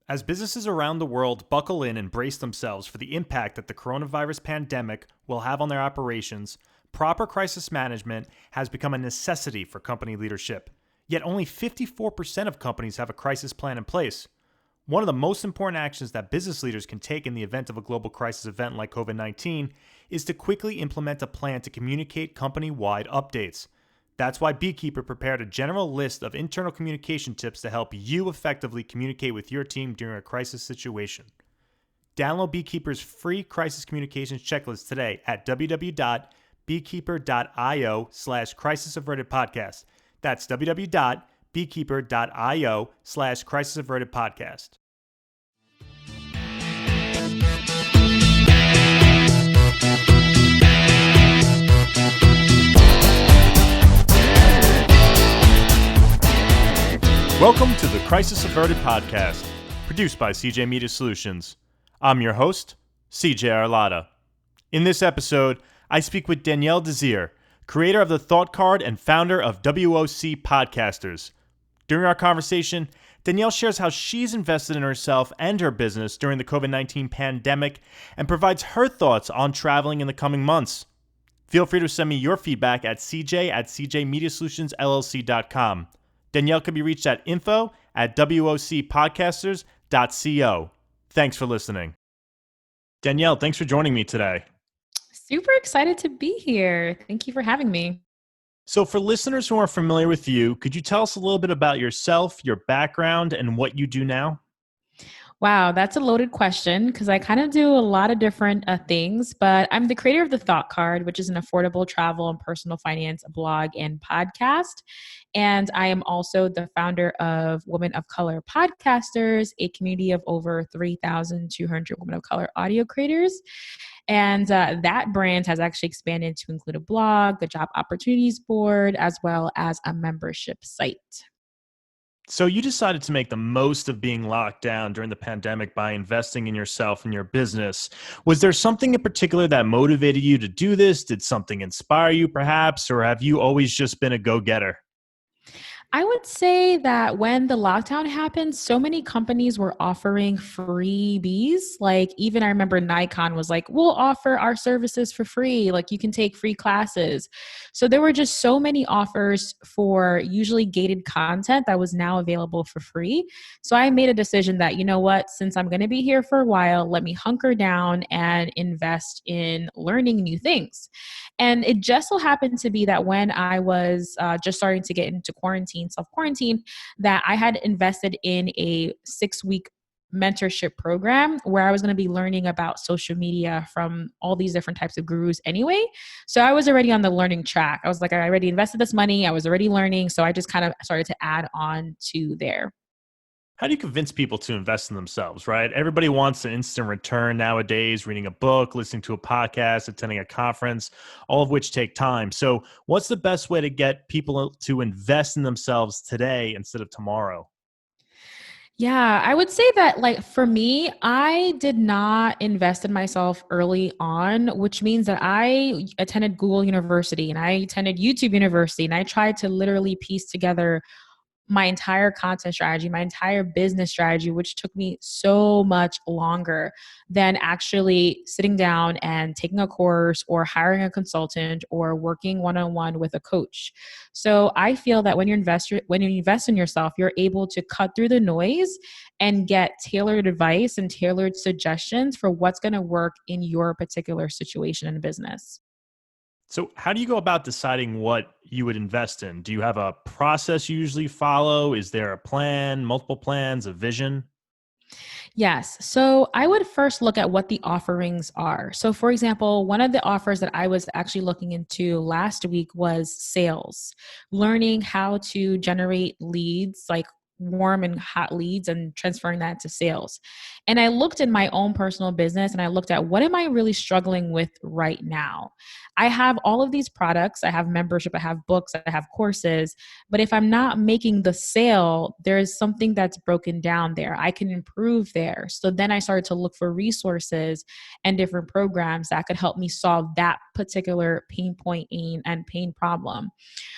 As businesses around the world buckle in and brace themselves for the impact that the coronavirus pandemic will have on their operations, proper crisis management has become a necessity for company leadership. Yet only 54% of companies have a crisis plan in place. One of the most important actions that business leaders can take in the event of a global crisis event like COVID-19 is to quickly implement a plan to communicate company-wide updates. That's why Beekeeper prepared a general list of internal communication tips to help you effectively communicate with your team during a crisis situation. Download Beekeeper's free crisis communications checklist today at www.beekeeper.io/crisisavertedpodcast. That's www.beekeeper.io/crisisavertedpodcast. Welcome to the Crisis Averted Podcast, produced by CJ Media Solutions. I'm your host, CJ Arlotta. In this episode, I speak with Danielle Desir, creator of the Thought Card and founder of WOC Podcasters. During our conversation, Danielle shares how she's invested in herself and her business during the COVID-19 pandemic and provides her thoughts on traveling in the coming months. Feel free to send me your feedback at cj@cjmediasolutionsllc.com. Danielle can be reached at info@wocpodcasters.co. Thanks for listening. Danielle, thanks for joining me today. Super excited to be here. Thank you for having me. So for listeners who aren't familiar with you, could you tell us a little bit about yourself, your background, and what you do now? Wow, that's a loaded question because I kind of do a lot of different things, but I'm the creator of the Thought Card, which is an affordable travel and personal finance blog and podcast. And I am also the founder of Women of Color Podcasters, a community of over 3,200 women of color audio creators. And that brand has actually expanded to include a blog, the job opportunities board, as well as a membership site. So you decided to make the most of being locked down during the pandemic by investing in yourself and your business. Was there something in particular that motivated you to do this? Did something inspire you perhaps, or have you always just been a go-getter? I would say that when the lockdown happened, so many companies were offering freebies. Like even I remember Nikon was like, we'll offer our services for free. Like you can take free classes. So there were just so many offers for usually gated content that was now available for free. So I made a decision that, you know what, since I'm going to be here for a while, let me hunker down and invest in learning new things. And it just so happened to be that when I was just starting to get into self-quarantine, that I had invested in a 6-week mentorship program where I was going to be learning about social media from all these different types of gurus anyway. So I was already on the learning track. I was like, I already invested this money. I was already learning. So I just kind of started to add on to there. How do you convince people to invest in themselves, right? Everybody wants an instant return nowadays, reading a book, listening to a podcast, attending a conference, all of which take time. So what's the best way to get people to invest in themselves today instead of tomorrow? Yeah, I would say that like for me, I did not invest in myself early on, which means that I attended Google University and I attended YouTube University and I tried to literally piece together my entire content strategy, my entire business strategy, which took me so much longer than actually sitting down and taking a course or hiring a consultant or working one-on-one with a coach. So I feel that when you invest in yourself, you're able to cut through the noise and get tailored advice and tailored suggestions for what's going to work in your particular situation in business. So how do you go about deciding what you would invest in? Do you have a process you usually follow? Is there a plan, multiple plans, a vision? Yes. So I would first look at what the offerings are. So, for example, one of the offers that I was actually looking into last week was sales, learning how to generate leads, like warm and hot leads, and transferring that to sales. And I looked in my own personal business and I looked at what am I really struggling with right now? I have all of these products, I have membership, I have books, I have courses, but if I'm not making the sale, there's something that's broken down there. I can improve there. So then I started to look for resources and different programs that could help me solve that particular pain point and pain problem.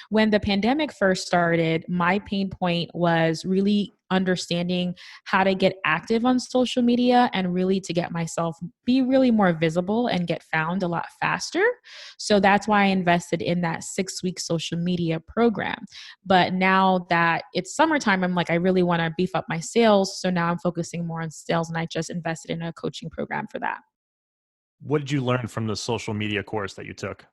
When the pandemic first started, my pain point was really understanding how to get active on social media and really to get myself be really more visible and get found a lot faster. So that's why I invested in that 6-week social media program. But now that it's summertime, I'm like, I really want to beef up my sales. So now I'm focusing more on sales, and I just invested in a coaching program for that. What did you learn from the social media course that you took?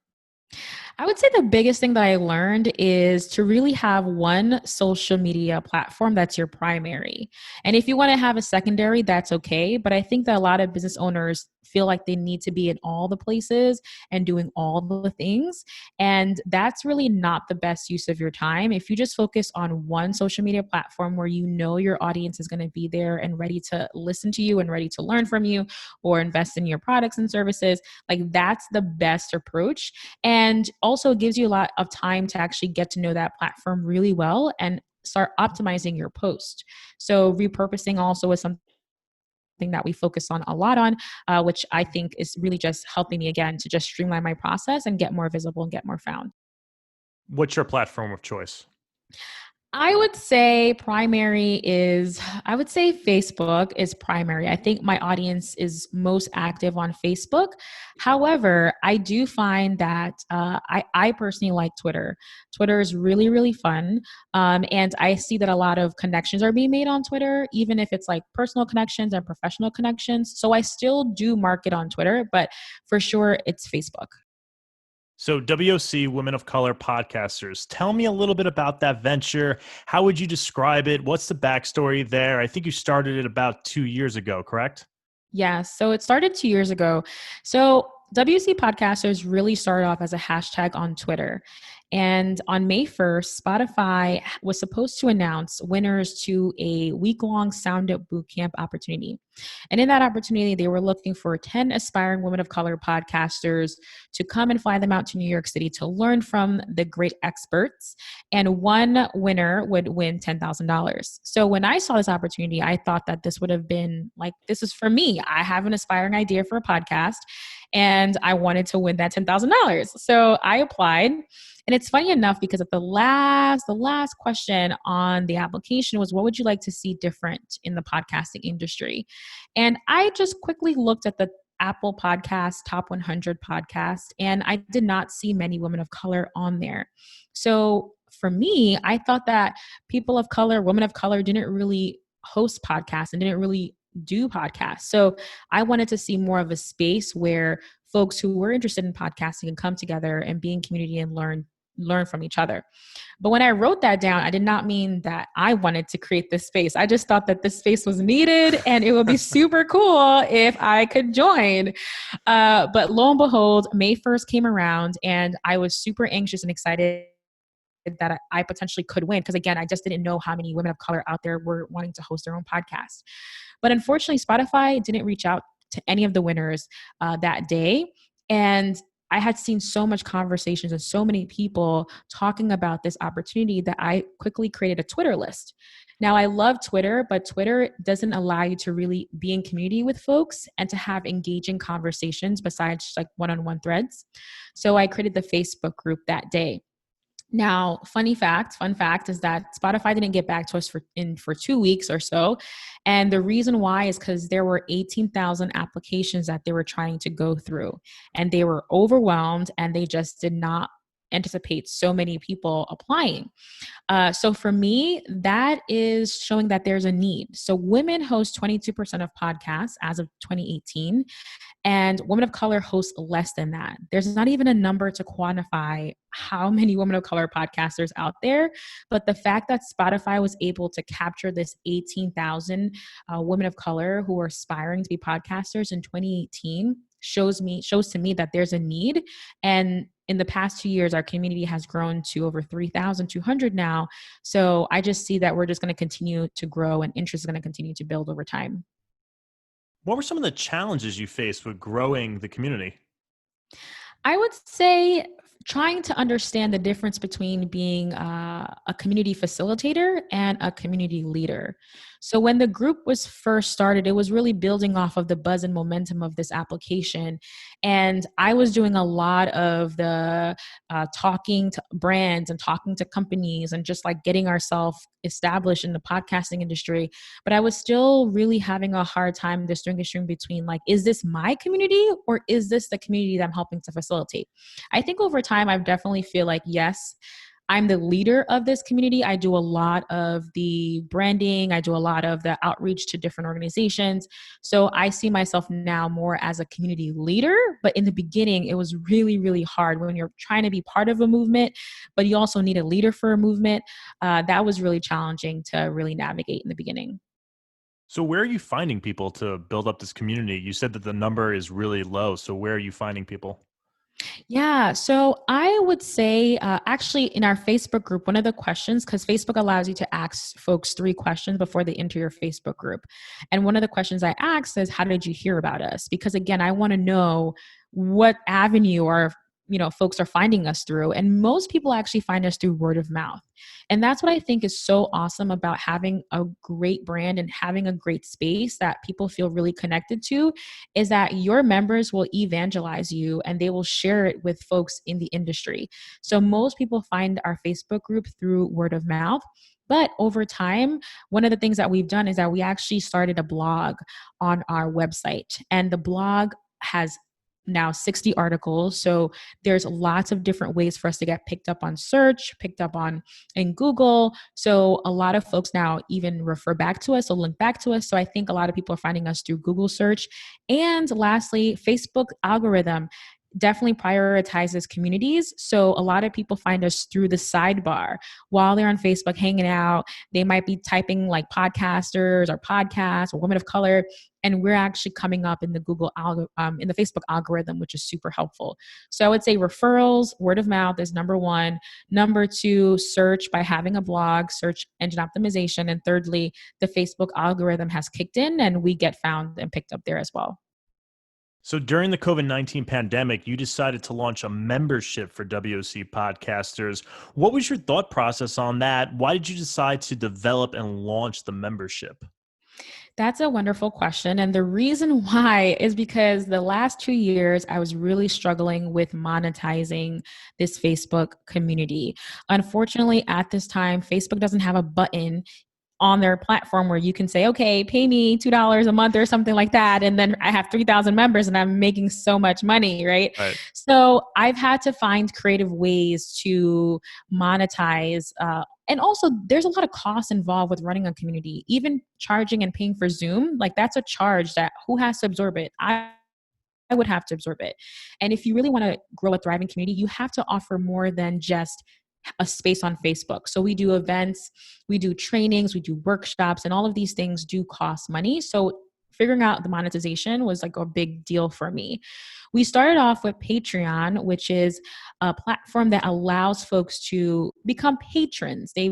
I would say the biggest thing that I learned is to really have one social media platform that's your primary. And if you want to have a secondary, that's okay. But I think that a lot of business owners feel like they need to be in all the places and doing all the things. And that's really not the best use of your time. If you just focus on one social media platform where you know your audience is going to be there and ready to listen to you and ready to learn from you or invest in your products and services, like that's the best approach. And also gives you a lot of time to actually get to know that platform really well and start optimizing your post. So repurposing also is something that we focus on a lot on, which I think is really just helping me again to just streamline my process and get more visible and get more found. What's your platform of choice? I would say I would say Facebook is primary. I think my audience is most active on Facebook. However, I do find that I personally like Twitter. Twitter is really, really fun. And I see that a lot of connections are being made on Twitter, even if it's like personal connections and professional connections. So I still do market on Twitter, but for sure it's Facebook. So, WOC Women of Color Podcasters, tell me a little bit about that venture. How would you describe it? What's the backstory there? I think you started it about 2 years ago, correct? Yeah, so it started 2 years ago. So WC Podcasters really started off as a hashtag on Twitter. And on May 1st, Spotify was supposed to announce winners to a week-long Sound Up Bootcamp opportunity. And in that opportunity, they were looking for 10 aspiring women of color podcasters to come and fly them out to New York City to learn from the great experts. And one winner would win $10,000. So when I saw this opportunity, I thought that this would have been like, this is for me. I have an aspiring idea for a podcast and I wanted to win that $10,000. So I applied. And it's funny enough because at the last question on the application was, what would you like to see different in the podcasting industry? And I just quickly looked at the Apple Podcast Top 100 podcast, and I did not see many women of color on there. So for me, I thought that people of color, women of color didn't really host podcasts and didn't really do podcasts. So I wanted to see more of a space where folks who were interested in podcasting can come together and be in community and learn from each other. But when I wrote that down, I did not mean that I wanted to create this space. I just thought that this space was needed and it would be super cool if I could join. But lo and behold, May 1st came around and I was super anxious and excited that I potentially could win. Because again, I just didn't know how many women of color out there were wanting to host their own podcast. But unfortunately, Spotify didn't reach out to any of the winners that day. And I had seen so much conversations and so many people talking about this opportunity that I quickly created a Twitter list. Now, I love Twitter, but Twitter doesn't allow you to really be in community with folks and to have engaging conversations besides like one-on-one threads. So I created the Facebook group that day. Now, fun fact is that Spotify didn't get back to us for 2 weeks or so. And the reason why is because there were 18,000 applications that they were trying to go through. And they were overwhelmed and they just did not anticipate so many people applying. So for me, that is showing that there's a need. So women host 22% of podcasts as of 2018. And women of color host less than that. There's not even a number to quantify how many women of color podcasters out there. But the fact that Spotify was able to capture this 18,000 women of color who are aspiring to be podcasters in 2018 shows to me that there's a need. And in the past 2 years, our community has grown to over 3,200 now. So I just see that we're just going to continue to grow and interest is going to continue to build over time. What were some of the challenges you faced with growing the community? I would say trying to understand the difference between being a community facilitator and a community leader. So when the group was first started, it was really building off of the buzz and momentum of this application. And I was doing a lot of the talking to brands and talking to companies and just like getting ourselves established in the podcasting industry. But I was still really having a hard time distinguishing between like, is this my community or is this the community that I'm helping to facilitate? I think over time, I definitely feel like, yes, I'm the leader of this community. I do a lot of the branding. I do a lot of the outreach to different organizations. So I see myself now more as a community leader. But in the beginning, it was really, really hard when you're trying to be part of a movement, but you also need a leader for a movement. That was really challenging to really navigate in the beginning. So where are you finding people to build up this community? You said that the number is really low. So where are you finding people? Yeah, so I would say actually in our Facebook group, one of the questions, because Facebook allows you to ask folks 3 questions before they enter your Facebook group. And one of the questions I asked is, how did you hear about us? Because again, I want to know what avenue or folks are finding us through. And most people actually find us through word of mouth. And that's what I think is so awesome about having a great brand and having a great space that people feel really connected to, is that your members will evangelize you and they will share it with folks in the industry. So most people find our Facebook group through word of mouth. But over time, one of the things that we've done is that we actually started a blog on our website. And the blog has now 60 articles. So there's lots of different ways for us to get picked up on search, picked up on in Google. So a lot of folks now even refer back to us or link back to us. So I think a lot of people are finding us through Google search. And lastly, Facebook algorithm definitely prioritizes communities. So a lot of people find us through the sidebar while they're on Facebook hanging out. They might be typing like podcasters or podcasts or women of color, and we're actually coming up in the in the Facebook algorithm, which is super helpful. So I would say referrals, word of mouth is number 1. Number 2, search by having a blog, search engine optimization, and thirdly, the Facebook algorithm has kicked in, and we get found and picked up there as well. So during the COVID-19 pandemic, you decided to launch a membership for WOC Podcasters. What was your thought process on that? Why did you decide to develop and launch the membership? That's a wonderful question. And the reason why is because the last 2 years, I was really struggling with monetizing this Facebook community. Unfortunately, at this time, Facebook doesn't have a button on their platform where you can say, okay, pay me $2 a month or something like that. And then I have 3,000 members and I'm making so much money, right? Right. So I've had to find creative ways to monetize. And also there's a lot of costs involved with running a community, even charging and paying for Zoom. Like that's a charge that who has to absorb it? I would have to absorb it. And if you really want to grow a thriving community, you have to offer more than just a space on Facebook. So we do events, we do trainings, we do workshops, and all of these things do cost money. So figuring out the monetization was like a big deal for me. We started off with Patreon, which is a platform that allows folks to become patrons. They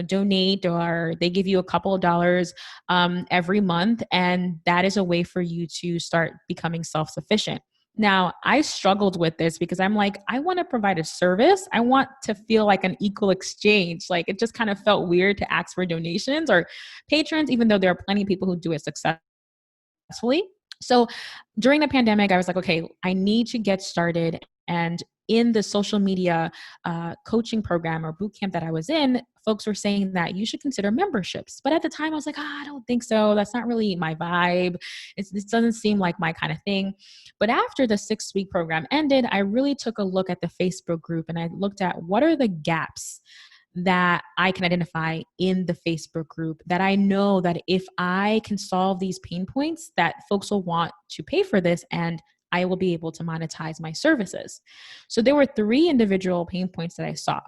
donate, or they give you a couple of dollars every month, and that is a way for you to start becoming self-sufficient. Now, I struggled with this because I'm like, I want to provide a service. I want to feel like an equal exchange. Like it just kind of felt weird to ask for donations or patrons, even though there are plenty of people who do it successfully. So during the pandemic, I was like, okay, I need to get started. And in the social media coaching program or boot camp that I was in, folks were saying that you should consider memberships. But at the time I was like, I don't think so. That's not really my vibe. This doesn't seem like my kind of thing. But after the 6-week program ended, I really took a look at the Facebook group and I looked at what are the gaps that I can identify in the Facebook group that I know that if I can solve these pain points, that folks will want to pay for this and I will be able to monetize my services. So there were 3 individual pain points that I saw.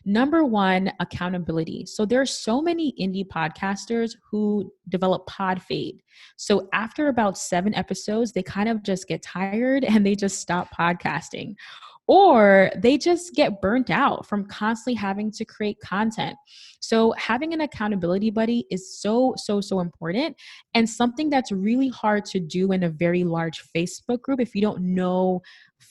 Number 1, accountability. So there are so many indie podcasters who develop pod fade. So after about 7 episodes, they kind of just get tired and they just stop podcasting. Or they just get burnt out from constantly having to create content. So having an accountability buddy is so important, and something that's really hard to do in a very large Facebook group if you don't know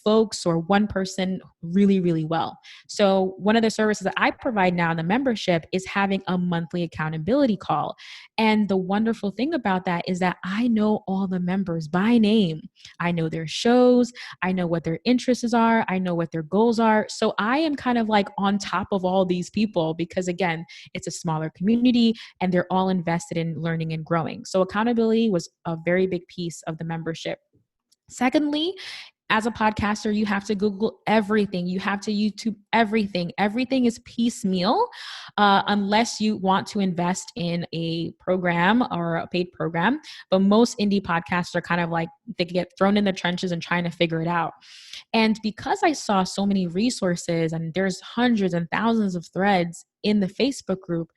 folks or one person really well. So one of the services that I provide now in the membership is having a monthly accountability call. And the wonderful thing about that is that I know all the members by name. I know their shows, I know what their interests are, I know what their goals are. So I am kind of like on top of all these people because, again, it's a smaller community and they're all invested in learning and growing. So accountability was a very big piece of the membership. Secondly, as a podcaster, you have to Google everything. You have to YouTube everything. Everything is piecemeal unless you want to invest in a program or a paid program. But most indie podcasts are kind of like they get thrown in the trenches and trying to figure it out. And because I saw so many resources and there's hundreds and thousands of threads in the Facebook group,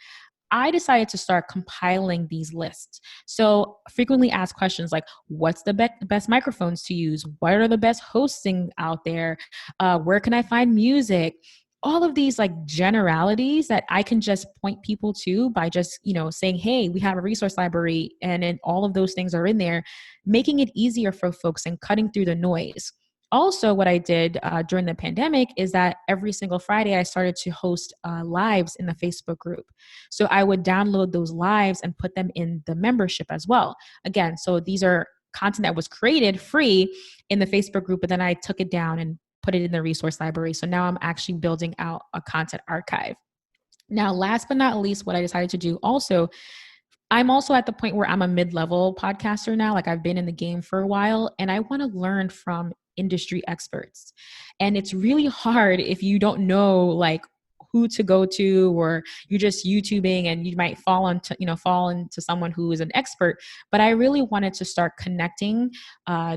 I decided to start compiling these lists. So frequently asked questions like, what's the best microphones to use? What are the best hosting out there? Where can I find music? All of these like generalities that I can just point people to by just, saying, hey, we have a resource library, and then all of those things are in there, making it easier for folks and cutting through the noise. Also, what I did during the pandemic is that every single Friday I started to host lives in the Facebook group. So I would download those lives and put them in the membership as well. Again, so these are content that was created free in the Facebook group, but then I took it down and put it in the resource library. So now I'm actually building out a content archive. Now, last but not least, what I decided to do also, I'm also at the point where I'm a mid-level podcaster now. Like I've been in the game for a while and I want to learn from industry experts. And it's really hard if you don't know like who to go to, or you're just YouTubing and you might fall into someone who is an expert. But I really wanted to start connecting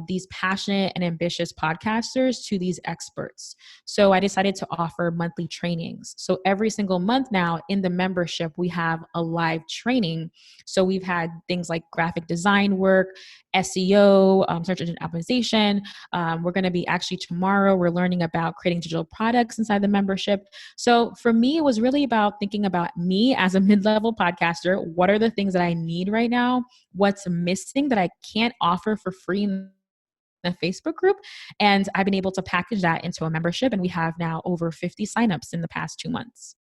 these passionate and ambitious podcasters to these experts. So I decided to offer monthly trainings. So every single month now in the membership, we have a live training. So we've had things like graphic design work, SEO, search engine optimization. We're going to be actually tomorrow, we're learning about creating digital products inside the membership. So for me, it was really about thinking about me as a mid-level podcaster. What are the things that I need right now? What's missing that I can't offer for free in the Facebook group? And I've been able to package that into a membership. And we have now over 50 signups in the past 2 months.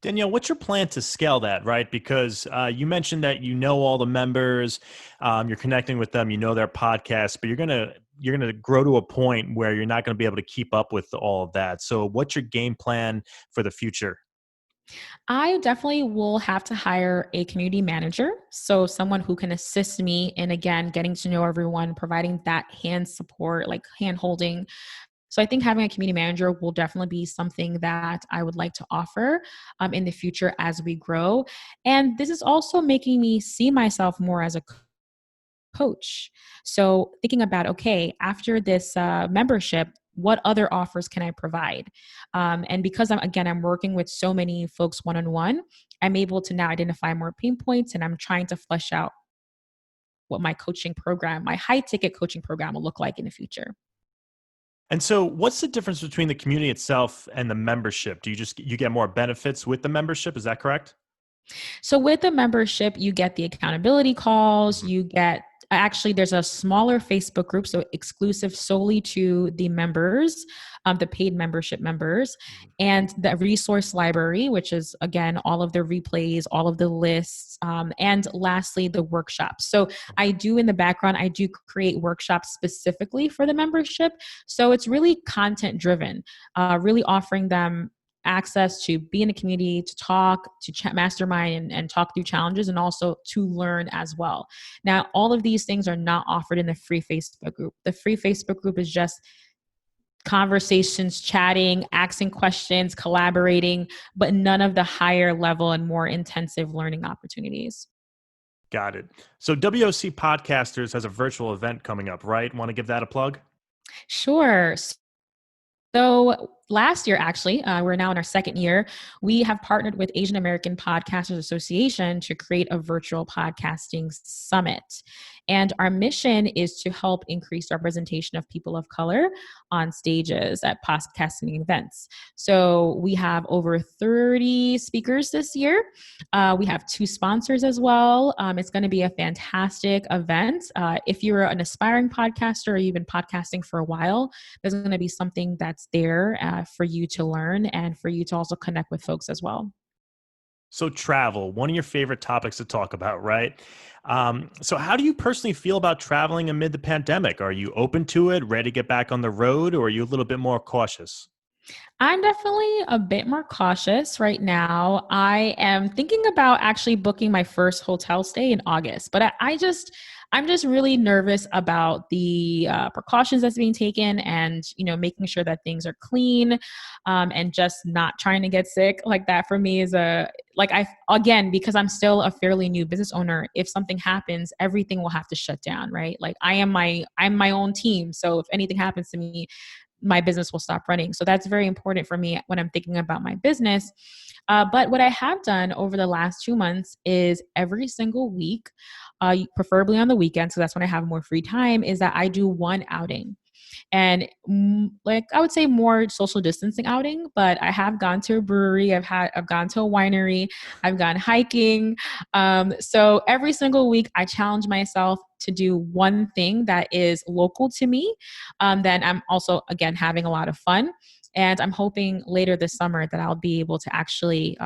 Danielle, what's your plan to scale that, right? Because you mentioned that you know all the members, you're connecting with them, you know their podcasts, but you're gonna grow to a point where you're not going to be able to keep up with all of that. So, what's your game plan for the future? I definitely will have to hire a community manager. So someone who can assist me in, again, getting to know everyone, providing that hand support, like hand holding. So I think having a community manager will definitely be something that I would like to offer in the future as we grow. And this is also making me see myself more as a coach. So thinking about, okay, after this membership, what other offers can I provide? And because I'm working with so many folks one-on-one, I'm able to now identify more pain points, and I'm trying to flesh out what my coaching program, my high ticket coaching program will look like in the future. And so, what's the difference between the community itself and the membership? Do you get more benefits with the membership? Is that correct? So with the membership, you get the accountability calls, Mhm. you get actually there's a smaller Facebook group, so exclusive solely to the members, the paid membership members, Mhm. and the resource library, which is again all of the replays, all of the lists, and lastly the workshops. So I Okay. do in the background, I do create workshops specifically for the membership. So it's really content driven, really offering them access to be in a community, to talk, to chat, mastermind, and talk through challenges, and also to learn as well. Now, all of these things are not offered in the free Facebook group. The free Facebook group is just conversations, chatting, asking questions, collaborating, but none of the higher level and more intensive learning opportunities. Got it. So, WOC Podcasters has a virtual event coming up, right? Want to give that a plug? Sure. So last year, actually, we're now in our second year, we have partnered with Asian American Podcasters Association to create a virtual podcasting summit. And our mission is to help increase representation of people of color on stages at podcasting events. So we have over 30 speakers this year. We have 2 sponsors as well. It's going to be a fantastic event. If you're an aspiring podcaster or you've been podcasting for a while, there's going to be something that's there for you to learn and for you to also connect with folks as well. So travel, one of your favorite topics to talk about, right? So how do you personally feel about traveling amid the pandemic? Are you open to it, ready to get back on the road, or are you a little bit more cautious? I'm definitely a bit more cautious right now. I am thinking about actually booking my first hotel stay in August, but I'm just really nervous about the precautions that's being taken, and making sure that things are clean, and just not trying to get sick. Like that for me is again, because I'm still a fairly new business owner. If something happens, everything will have to shut down, right? Like I'm my own team, so if anything happens to me, my business will stop running. So that's very important for me when I'm thinking about my business. But what I have done over the last 2 months is every single week, preferably on the weekends, so that's when I have more free time, is that I do one outing. And like I would say more social distancing outing, but I have gone to a brewery, I've gone to a winery, I've gone hiking. So every single week I challenge myself to do one thing that is local to me. Then I'm also again having a lot of fun. And I'm hoping later this summer that I'll be able to actually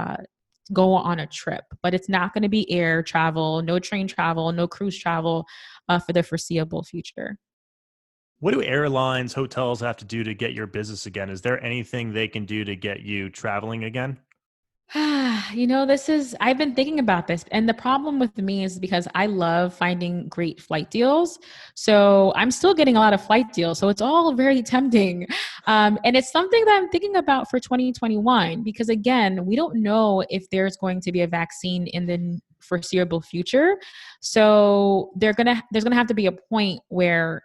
go on a trip, but it's not going to be air travel, no train travel, no cruise travel for the foreseeable future. What do airlines, hotels have to do to get your business again? Is there anything they can do to get you traveling again? I've been thinking about this. And the problem with me is because I love finding great flight deals. So I'm still getting a lot of flight deals. So it's all very tempting. And it's something that I'm thinking about for 2021, because again, we don't know if there's going to be a vaccine in the foreseeable future. So there's going to have to be a point where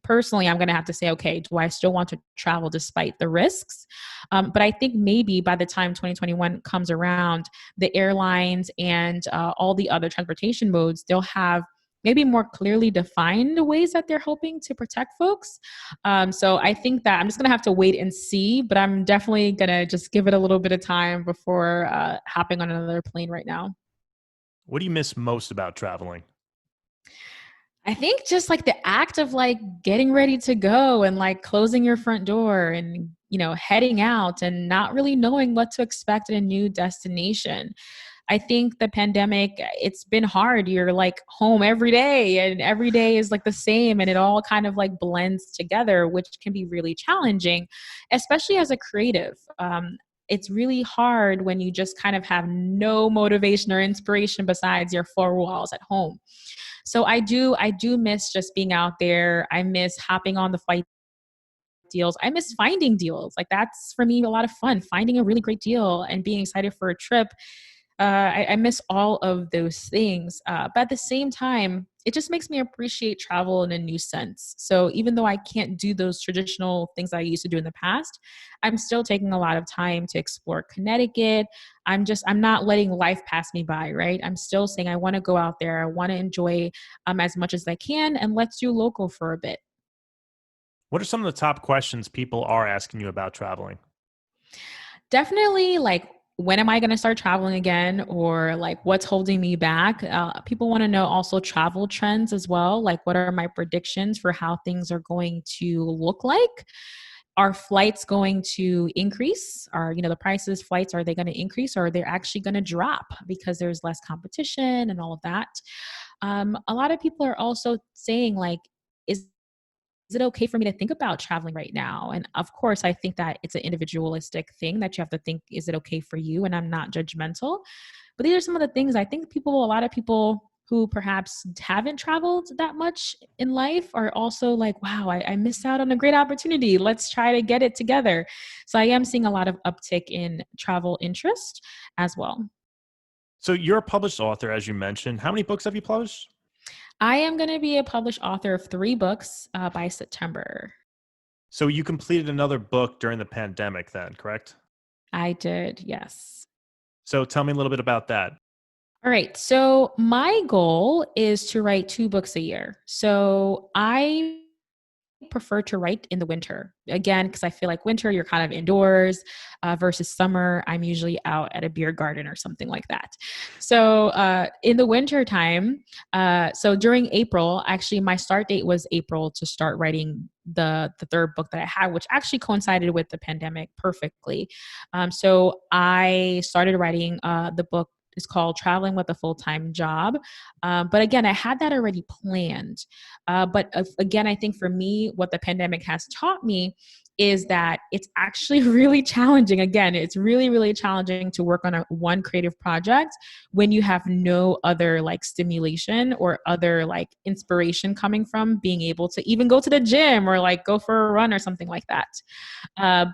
personally, I'm going to have to say, okay, do I still want to travel despite the risks? But I think maybe by the time 2021 comes around, the airlines and all the other transportation modes, they'll have maybe more clearly defined ways that they're hoping to protect folks. So I think that I'm just going to have to wait and see, but I'm definitely going to just give it a little bit of time before hopping on another plane right now. What do you miss most about traveling? I think just like the act of like getting ready to go and like closing your front door and, heading out and not really knowing what to expect in a new destination. I think the pandemic, it's been hard. You're like home every day and every day is like the same and it all kind of like blends together, which can be really challenging, especially as a creative. It's really hard when you just kind of have no motivation or inspiration besides your 4 walls at home. So I do miss just being out there. I miss hopping on the flight deals. I miss finding deals. Like that's for me a lot of fun, finding a really great deal and being excited for a trip. I miss all of those things. But at the same time, it just makes me appreciate travel in a new sense. So even though I can't do those traditional things I used to do in the past, I'm still taking a lot of time to explore Connecticut. I'm not letting life pass me by, right? I'm still saying I want to go out there. I want to enjoy as much as I can, and let's do local for a bit. What are some of the top questions people are asking you about traveling? Definitely like, when am I going to start traveling again? Or like, what's holding me back? People want to know also travel trends as well. Like, what are my predictions for how things are going to look like? Are flights going to increase? Are, the prices, flights, are they going to increase or are they actually going to drop because there's less competition and all of that? A lot of people are also saying like, is it okay for me to think about traveling right now? And of course, I think that it's an individualistic thing that you have to think, is it okay for you? And I'm not judgmental. But these are some of the things I think a lot of people who perhaps haven't traveled that much in life are also like, wow, I missed out on a great opportunity. Let's try to get it together. So I am seeing a lot of uptick in travel interest as well. So you're a published author, as you mentioned. How many books have you published? I am going to be a published author of 3 books by September. So you completed another book during the pandemic then, correct? I did, yes. So tell me a little bit about that. All right. So my goal is to write 2 books a year. So I prefer to write in the winter again because I feel like winter you're kind of indoors versus summer I'm usually out at a beer garden or something like that. So in the winter time, so during April, actually my start date was April to start writing the third book that I had, which actually coincided with the pandemic perfectly. So I started writing the book is called Traveling with a Full-Time Job. But again, I had that already planned. But again, I think for me, what the pandemic has taught me is that it's actually really challenging. Again, it's really, really challenging to work on one creative project when you have no other like stimulation or other like inspiration coming from being able to even go to the gym or like go for a run or something like that.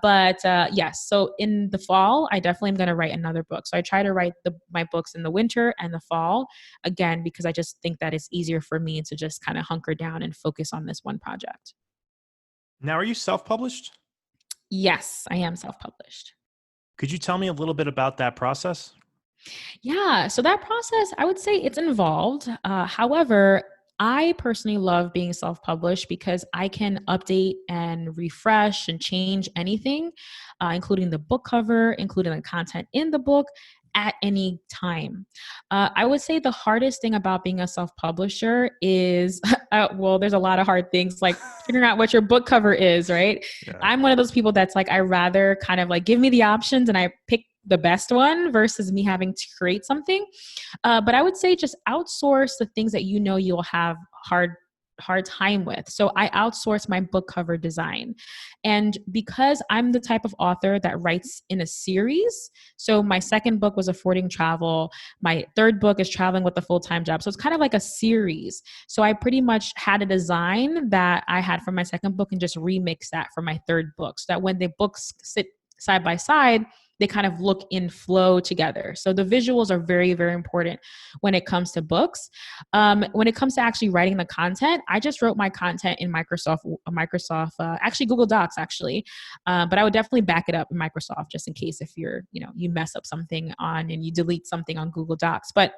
But yes, so in the fall, I definitely am going to write another book. So I try to write my books in the winter and the fall, again, because I just think that it's easier for me to just kind of hunker down and focus on this one project. Now, are you self-published? Yes, I am self published. Could you tell me a little bit about that process? Yeah. So that process, I would say it's involved. However, I personally love being self published because I can update and refresh and change anything, including the book cover, including the content in the book at any time. I would say the hardest thing about being a self publisher is, well, there's a lot of hard things like figuring out what your book cover is, right? Yeah. I'm one of those people that's like, I rather kind of like give me the options and I pick the best one versus me having to create something. But I would say just outsource the things that you know you'll have hard time with. So I outsource my book cover design. And because I'm the type of author that writes in a series, so my second book was Affording Travel, my third book is Traveling with a Full-Time Job. So it's kind of like a series. So I pretty much had a design that I had for my second book and just remix that for my third book so that when the books sit side by side, they kind of look in flow together. So the visuals are very, very important when it comes to books. When it comes to actually writing the content, I just wrote my content in actually Google Docs actually, but I would definitely back it up in Microsoft just in case if you mess up something on and you delete something on Google Docs. But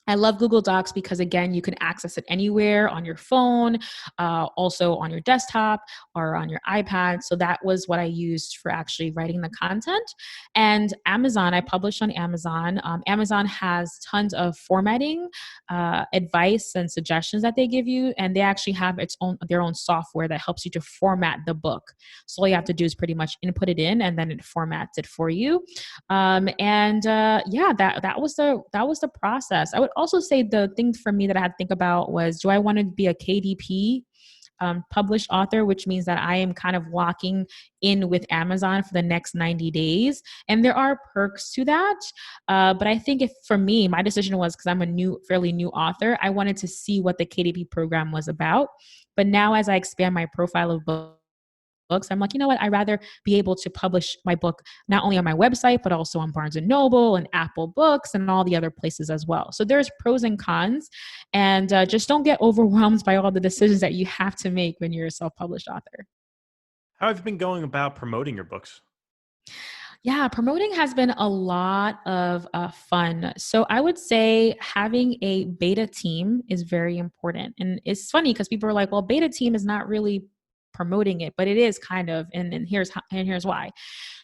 I love Google Docs because, again, you can access it anywhere on your phone, also on your desktop or on your iPad. So that was what I used for actually writing the content. And Amazon, I published on Amazon. Amazon has tons of formatting advice and suggestions that they give you, and they actually have their own software that helps you to format the book. So all you have to do is pretty much input it in, and then it formats it for you. Yeah, that was the process. I would also say the thing for me that I had to think about was, do I want to be a KDP published author, which means that I am kind of locking in with Amazon for the next 90 days. And there are perks to that. But I think if for me, my decision was because I'm fairly new author, I wanted to see what the KDP program was about. But now as I expand my profile of books, I'm like, you know what? I'd rather be able to publish my book not only on my website, but also on Barnes and Noble and Apple Books and all the other places as well. So there's pros and cons, and just don't get overwhelmed by all the decisions that you have to make when you're a self-published author. How have you been going about promoting your books? Yeah, promoting has been a lot of fun. So I would say having a beta team is very important. And it's funny because people are like, well, beta team is not really promoting it, but it is kind of, and here's why.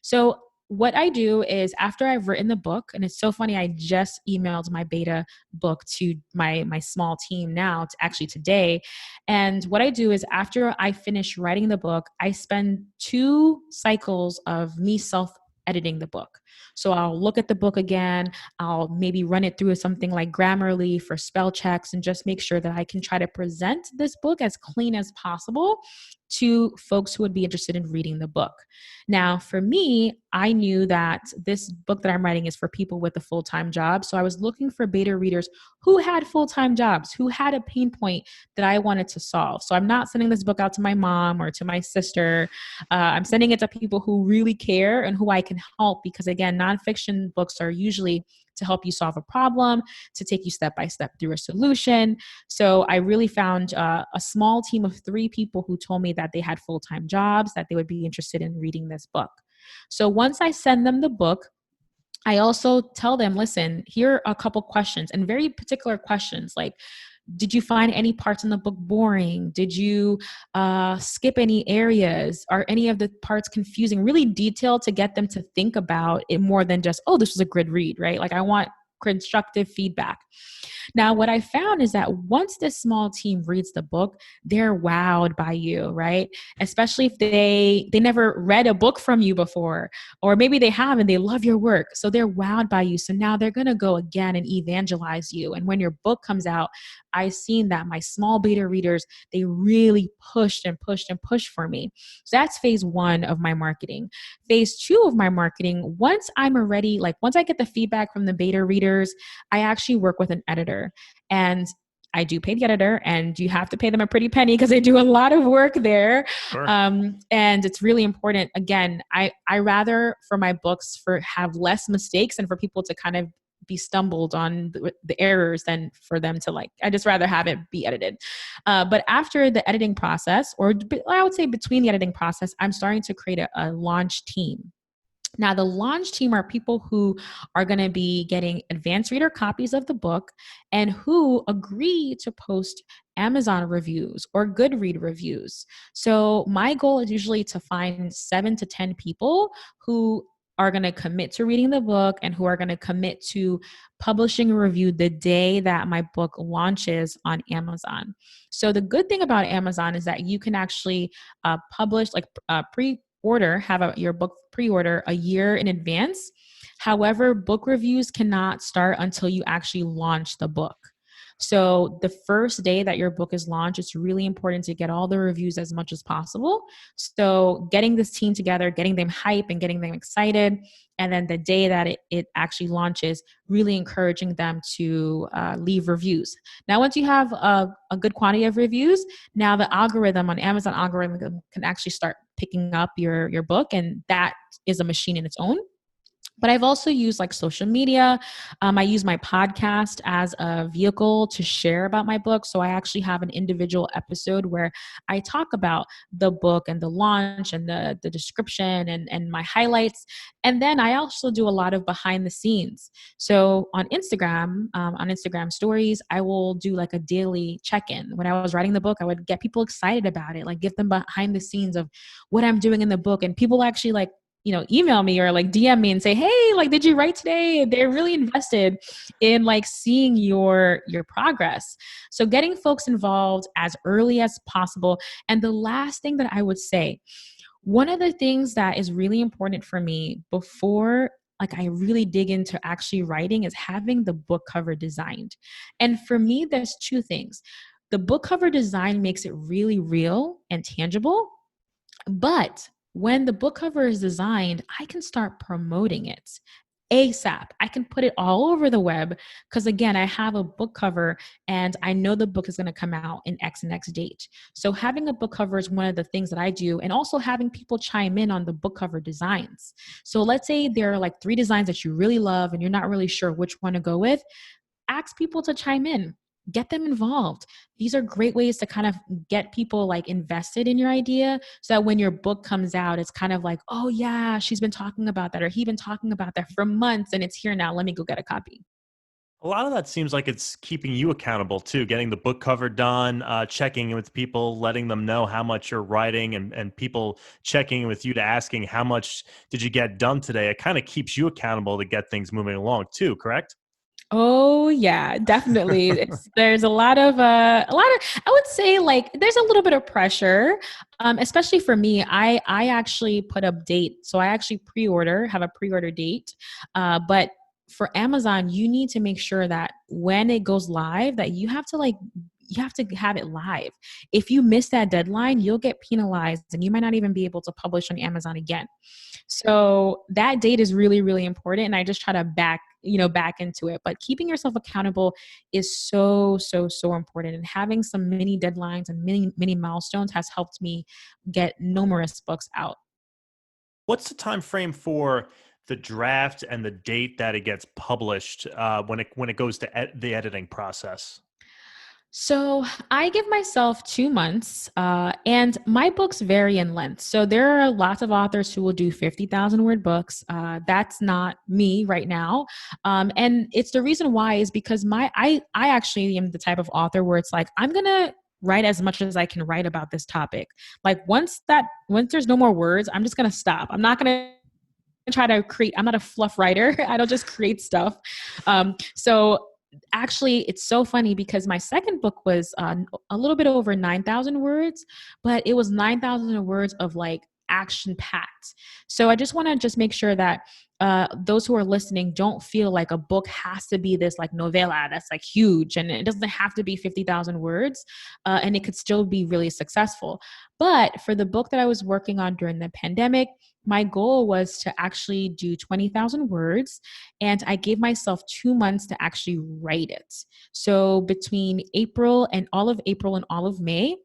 So what I do is after I've written the book, and it's so funny, I just emailed my beta book to my small team now, to actually today. And what I do is after I finish writing the book, I spend 2 cycles of me self editing the book. So I'll look at the book again. I'll maybe run it through something like Grammarly for spell checks and just make sure that I can try to present this book as clean as possible to folks who would be interested in reading the book. Now, for me, I knew that this book that I'm writing is for people with a full-time job. So I was looking for beta readers who had full-time jobs, who had a pain point that I wanted to solve. So I'm not sending this book out to my mom or to my sister. I'm sending it to people who really care and who I can help because, again, nonfiction books are usually to help you solve a problem, to take you step by step through a solution. So I really found a small team of 3 people who told me that they had full-time jobs, that they would be interested in reading this book. So once I send them the book, I also tell them, listen, here are a couple questions, and very particular questions like, did you find any parts in the book boring? Did you skip any areas? Are any of the parts confusing? Really detailed to get them to think about it more than just, oh, this was a good read, right? Like I want constructive feedback. Now, what I found is that once this small team reads the book, they're wowed by you, right? Especially if they never read a book from you before, or maybe they have and they love your work. So they're wowed by you. So now they're going to go again and evangelize you. And when your book comes out, I've seen that my small beta readers, they really pushed and pushed and pushed for me. So that's phase 1 of my marketing. Phase 2 of my marketing, once I'm already, like once I get the feedback from the beta readers, I actually work with an editor. And I do pay the editor, and you have to pay them a pretty penny because they do a lot of work there. Sure. And it's really important. Again, I rather for my books for have less mistakes and for people to kind of be stumbled on the errors than for them to like, I just rather have it be edited. But after the editing process, or I would say between the editing process, I'm starting to create a launch team. Now, the launch team are people who are going to be getting advanced reader copies of the book and who agree to post Amazon reviews or Goodread reviews. So my goal is usually to find 7 to 10 people who are going to commit to reading the book and who are going to commit to publishing a review the day that my book launches on Amazon. So the good thing about Amazon is that you can actually publish like have your book pre-order a year in advance. However, book reviews cannot start until you actually launch the book. So the first day that your book is launched, it's really important to get all the reviews as much as possible. So getting this team together, getting them hype and getting them excited. And then the day that it actually launches, really encouraging them to leave reviews. Now, once you have a good quantity of reviews, now the algorithm on Amazon algorithm can actually start picking up your book. And that is a machine in its own. But I've also used like social media. I use my podcast as a vehicle to share about my book. So I actually have an individual episode where I talk about the book and the launch and the description and my highlights. And then I also do a lot of behind the scenes. So on Instagram stories, I will do like a daily check-in. When I was writing the book, I would get people excited about it, like give them behind the scenes of what I'm doing in the book. And people actually like, email me or like DM me and say, hey, like, did you write today? They're really invested in like seeing your progress. So getting folks involved as early as possible. And the last thing that I would say, one of the things that is really important for me before like I really dig into actually writing is having the book cover designed. And for me, there's 2 things. The book cover design makes it really real and tangible, but when the book cover is designed, I can start promoting it ASAP. I can put it all over the web because again, I have a book cover and I know the book is going to come out in X and X date. So having a book cover is one of the things that I do, and also having people chime in on the book cover designs. So let's say there are like 3 designs that you really love and you're not really sure which one to go with. Ask people to chime in. Get them involved. These are great ways to kind of get people like invested in your idea so that when your book comes out, it's kind of like, oh yeah, she's been talking about that or he's been talking about that for months and it's here now. Let me go get a copy. A lot of that seems like it's keeping you accountable too, getting the book cover done, checking in with people, letting them know how much you're writing, and people checking in with you to asking how much did you get done today. It kind of keeps you accountable to get things moving along too, correct? Oh yeah, definitely. There's a lot of I would say like there's a little bit of pressure, especially for me. I actually put up date, so I actually have a pre-order date, but for Amazon, you need to make sure that when it goes live, that you have to have it live. If you miss that deadline, you'll get penalized and you might not even be able to publish on Amazon again. So that date is really, really important. And I just try to back into it. But keeping yourself accountable is so, so, so important. And having some mini deadlines and mini milestones has helped me get numerous books out. What's the time frame for the draft and the date that it gets published when it goes to the editing process? So I give myself 2 months, and my books vary in length. So there are lots of authors who will do 50,000 word books. That's not me right now. And it's the reason why is because I actually am the type of author where it's like, I'm going to write as much as I can write about this topic. Like once there's no more words, I'm just going to stop. I'm not going to try to create, I'm not a fluff writer. I don't just create stuff. So actually, it's so funny because my second book was a little bit over 9,000 words, but it was 9,000 words of like action packed. So I just want to just make sure that those who are listening don't feel like a book has to be this like novella that's like huge, and it doesn't have to be 50,000 words, and it could still be really successful. But for the book that I was working on during the pandemic, my goal was to actually do 20,000 words, and I gave myself 2 months to actually write it. So between April and all of May,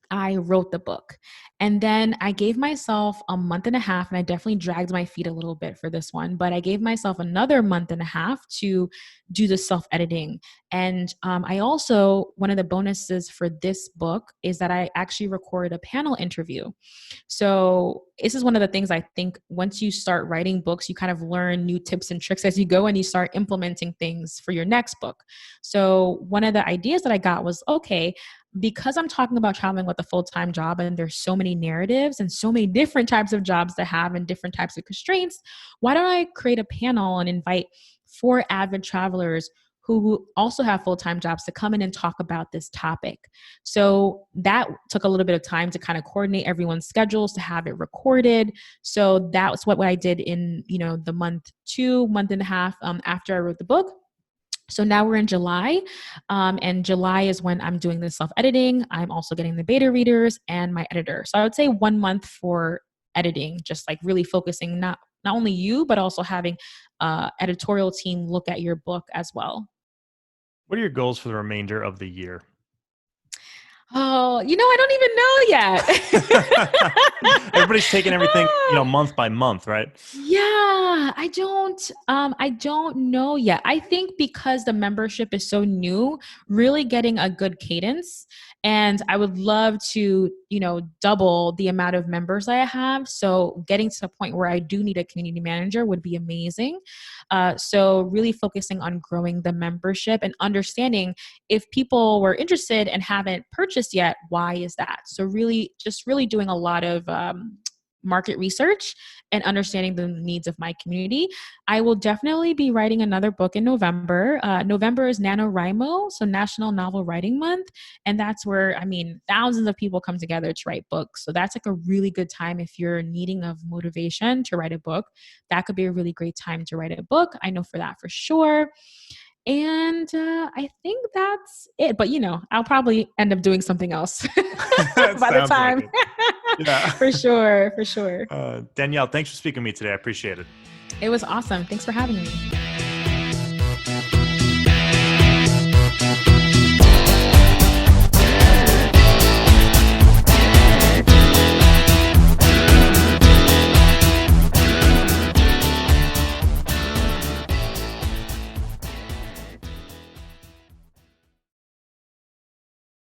I wrote the book. And then I gave myself a month and a half, and I definitely dragged my feet a little bit for this one, but I gave myself another month and a half to do the self-editing. And I also, one of the bonuses for this book is that I actually recorded a panel interview. So this is one of the things I think once you start writing books, you kind of learn new tips and tricks as you go, and you start implementing things for your next book. So one of the ideas that I got was, okay, because I'm talking about traveling with a full-time job and there's so many narratives and so many different types of jobs to have and different types of constraints, why don't I create a panel and invite 4 avid travelers who also have full-time jobs to come in and talk about this topic. So that took a little bit of time to kind of coordinate everyone's schedules to have it recorded. So that was what I did in, the month and a half after I wrote the book. So now we're in July, and July is when I'm doing the self-editing. I'm also getting the beta readers and my editor. So I would say 1 month for editing, just like really focusing not only you, but also having editorial team look at your book as well. What are your goals for the remainder of the year? Oh, I don't even know yet. Everybody's taking everything, month by month, right? Yeah, I don't know yet. I think because the membership is so new, really getting a good cadence, and I would love to, double the amount of members I have. So getting to the point where I do need a community manager would be amazing. So really focusing on growing the membership and understanding if people were interested and haven't purchased yet, why is that? So really doing a lot of market research and understanding the needs of my community. I will definitely be writing another book in November. November is NaNoWriMo, so National Novel Writing Month. And that's where, thousands of people come together to write books. So that's like a really good time if you're needing of motivation to write a book. That could be a really great time to write a book. I know for that for sure. And I think that's it. But, I'll probably end up doing something else by the time. Like yeah. For sure. Danielle, thanks for speaking to me today. I appreciate it. It was awesome. Thanks for having me.